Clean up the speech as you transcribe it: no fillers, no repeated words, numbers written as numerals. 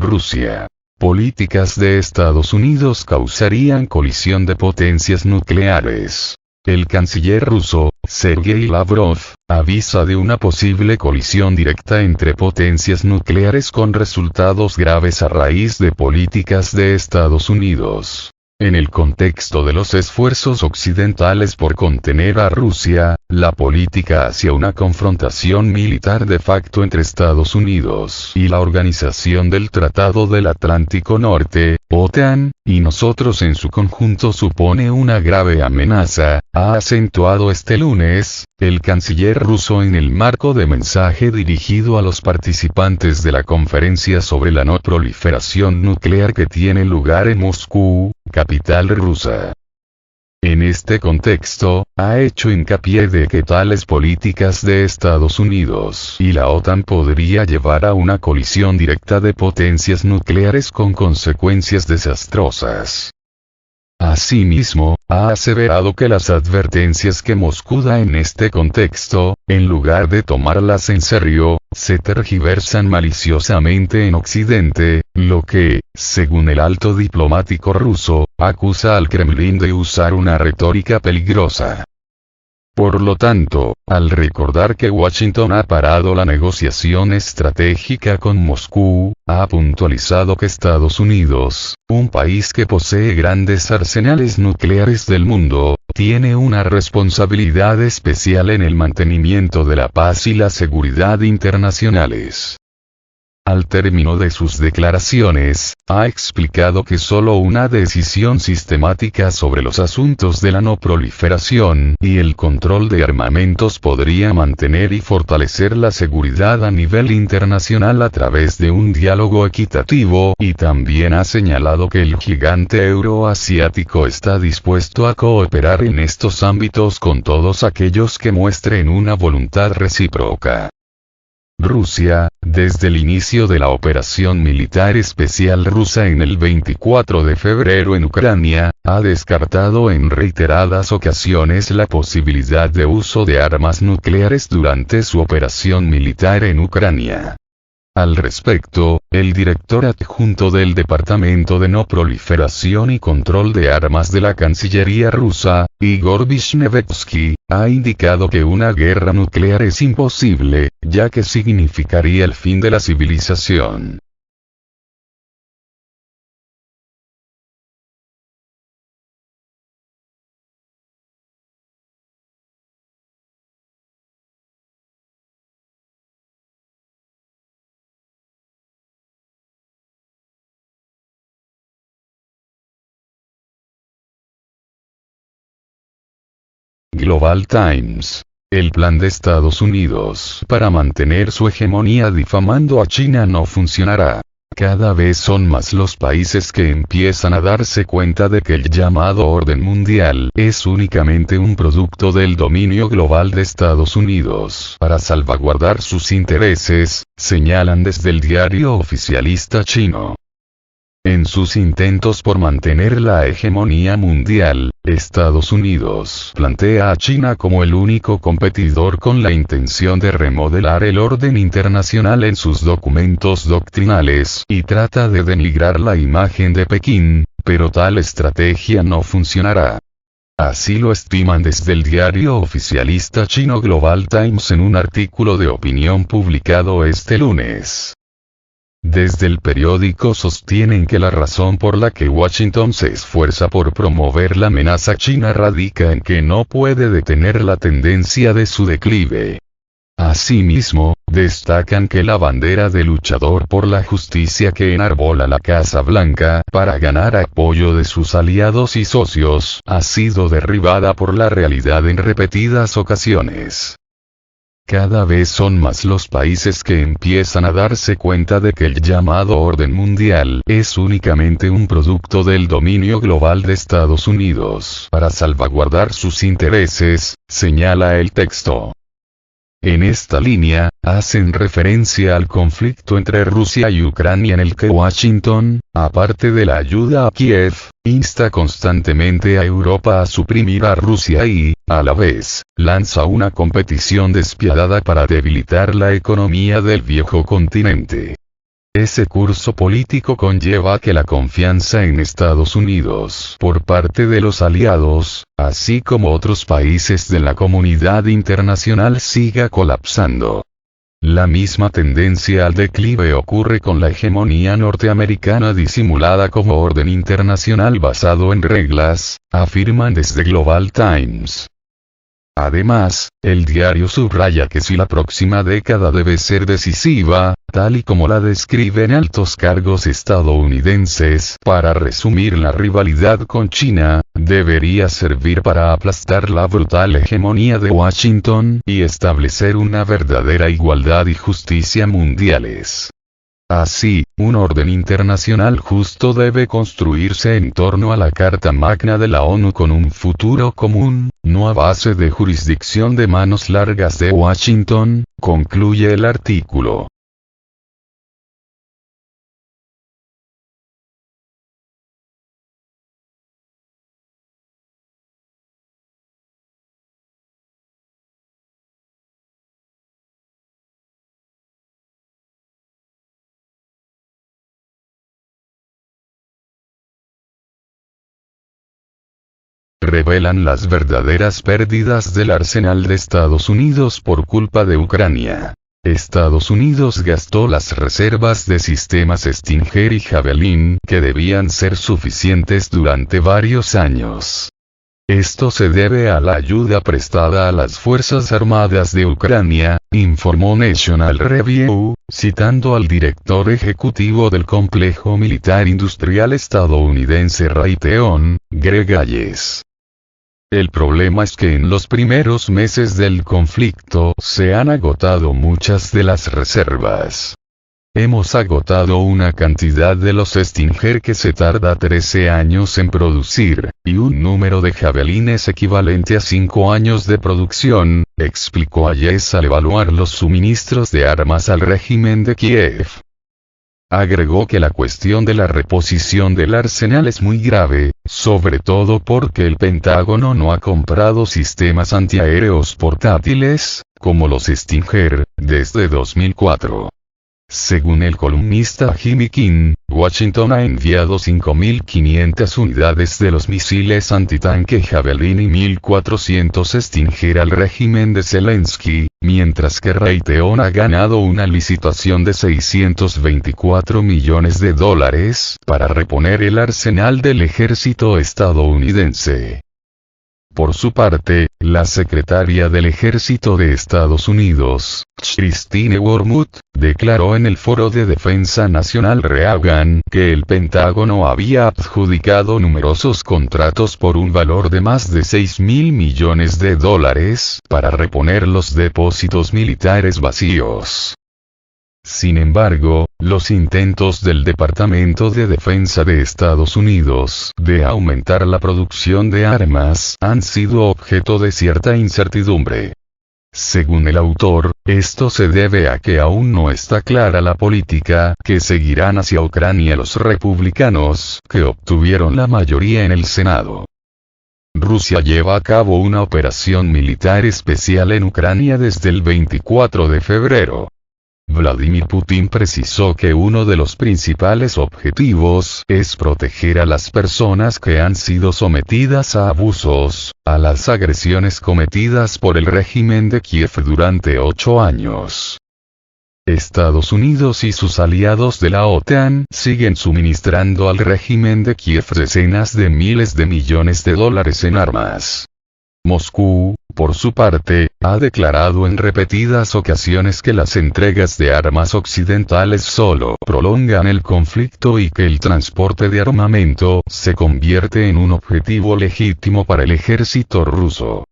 Rusia. Políticas de Estados Unidos causarían colisión de potencias nucleares. El canciller ruso, Sergei Lavrov, avisa de una posible colisión directa entre potencias nucleares con resultados graves a raíz de políticas de Estados Unidos. En el contexto de los esfuerzos occidentales por contener a Rusia, la política hacia una confrontación militar de facto entre Estados Unidos y la Organización del Tratado del Atlántico Norte, OTAN, y nosotros en su conjunto supone una grave amenaza, ha acentuado este lunes, el canciller ruso en el marco de mensaje dirigido a los participantes de la conferencia sobre la no proliferación nuclear que tiene lugar en Moscú, capital rusa. En este contexto, ha hecho hincapié de que tales políticas de Estados Unidos y la OTAN podría llevar a una colisión directa de potencias nucleares con consecuencias desastrosas. Asimismo, ha aseverado que las advertencias que Moscú da en este contexto, en lugar de tomarlas en serio, se tergiversan maliciosamente en Occidente, lo que, según el alto diplomático ruso, acusa al Kremlin de usar una retórica peligrosa. Por lo tanto, al recordar que Washington ha parado la negociación estratégica con Moscú, ha puntualizado que Estados Unidos, un país que posee grandes arsenales nucleares del mundo, tiene una responsabilidad especial en el mantenimiento de la paz y la seguridad internacionales. Al término de sus declaraciones, ha explicado que solo una decisión sistemática sobre los asuntos de la no proliferación y el control de armamentos podría mantener y fortalecer la seguridad a nivel internacional a través de un diálogo equitativo, y también ha señalado que el gigante euroasiático está dispuesto a cooperar en estos ámbitos con todos aquellos que muestren una voluntad recíproca. Rusia, desde el inicio de la operación militar especial rusa en el 24 de febrero en Ucrania, ha descartado en reiteradas ocasiones la posibilidad de uso de armas nucleares durante su operación militar en Ucrania. Al respecto, el director adjunto del Departamento de No Proliferación y Control de Armas de la Cancillería rusa, Igor Vishnevetsky, ha indicado que una guerra nuclear es imposible, ya que significaría el fin de la civilización. Global Times. El plan de Estados Unidos para mantener su hegemonía difamando a China no funcionará. Cada vez son más los países que empiezan a darse cuenta de que el llamado orden mundial es únicamente un producto del dominio global de Estados Unidos para salvaguardar sus intereses, señalan desde el diario oficialista chino. En sus intentos por mantener la hegemonía mundial, Estados Unidos plantea a China como el único competidor con la intención de remodelar el orden internacional en sus documentos doctrinales y trata de denigrar la imagen de Pekín, pero tal estrategia no funcionará. Así lo estiman desde el diario oficialista chino Global Times en un artículo de opinión publicado este lunes. Desde el periódico sostienen que la razón por la que Washington se esfuerza por promover la amenaza china radica en que no puede detener la tendencia de su declive. Asimismo, destacan que la bandera de luchador por la justicia que enarbola la Casa Blanca para ganar apoyo de sus aliados y socios ha sido derribada por la realidad en repetidas ocasiones. Cada vez son más los países que empiezan a darse cuenta de que el llamado orden mundial es únicamente un producto del dominio global de Estados Unidos para salvaguardar sus intereses, señala el texto. En esta línea, hacen referencia al conflicto entre Rusia y Ucrania en el que Washington, aparte de la ayuda a Kiev, insta constantemente a Europa a suprimir a Rusia y, a la vez, lanza una competición despiadada para debilitar la economía del viejo continente. Ese curso político conlleva que la confianza en Estados Unidos por parte de los aliados, así como otros países de la comunidad internacional, siga colapsando. La misma tendencia al declive ocurre con la hegemonía norteamericana disimulada como orden internacional basado en reglas, afirman desde Global Times. Además, el diario subraya que si la próxima década debe ser decisiva, tal y como la describen altos cargos estadounidenses, para resumir la rivalidad con China, debería servir para aplastar la brutal hegemonía de Washington y establecer una verdadera igualdad y justicia mundiales. Así, un orden internacional justo debe construirse en torno a la Carta Magna de la ONU con un futuro común, no a base de jurisdicción de manos largas de Washington, concluye el artículo. Revelan las verdaderas pérdidas del arsenal de Estados Unidos por culpa de Ucrania. Estados Unidos gastó las reservas de sistemas Stinger y Javelin que debían ser suficientes durante varios años. Esto se debe a la ayuda prestada a las Fuerzas Armadas de Ucrania, informó National Review, citando al director ejecutivo del complejo militar industrial estadounidense Raytheon, Greg Hayes. El problema es que en los primeros meses del conflicto se han agotado muchas de las reservas. Hemos agotado una cantidad de los Stinger que se tarda 13 años en producir, y un número de javelines equivalente a 5 años de producción, explicó Hayes al evaluar los suministros de armas al régimen de Kiev. Agregó que la cuestión de la reposición del arsenal es muy grave, sobre todo porque el Pentágono no ha comprado sistemas antiaéreos portátiles, como los Stinger, desde 2004. Según el columnista Jimmy King, Washington ha enviado 5.500 unidades de los misiles antitanque Javelin y 1.400 Stinger al régimen de Zelensky, mientras que Raytheon ha ganado una licitación de $624 millones para reponer el arsenal del ejército estadounidense. Por su parte, la secretaria del Ejército de Estados Unidos, Christine Wormuth, declaró en el Foro de Defensa Nacional Reagan que el Pentágono había adjudicado numerosos contratos por un valor de más de $6.000 millones para reponer los depósitos militares vacíos. Sin embargo, los intentos del Departamento de Defensa de Estados Unidos de aumentar la producción de armas han sido objeto de cierta incertidumbre. Según el autor, esto se debe a que aún no está clara la política que seguirán hacia Ucrania los republicanos, que obtuvieron la mayoría en el Senado. Rusia lleva a cabo una operación militar especial en Ucrania desde el 24 de febrero. Vladimir Putin precisó que uno de los principales objetivos es proteger a las personas que han sido sometidas a abusos, a las agresiones cometidas por el régimen de Kiev durante 8 años. Estados Unidos y sus aliados de la OTAN siguen suministrando al régimen de Kiev decenas de miles de millones de dólares en armas. Moscú, por su parte, ha declarado en repetidas ocasiones que las entregas de armas occidentales solo prolongan el conflicto y que el transporte de armamento se convierte en un objetivo legítimo para el ejército ruso.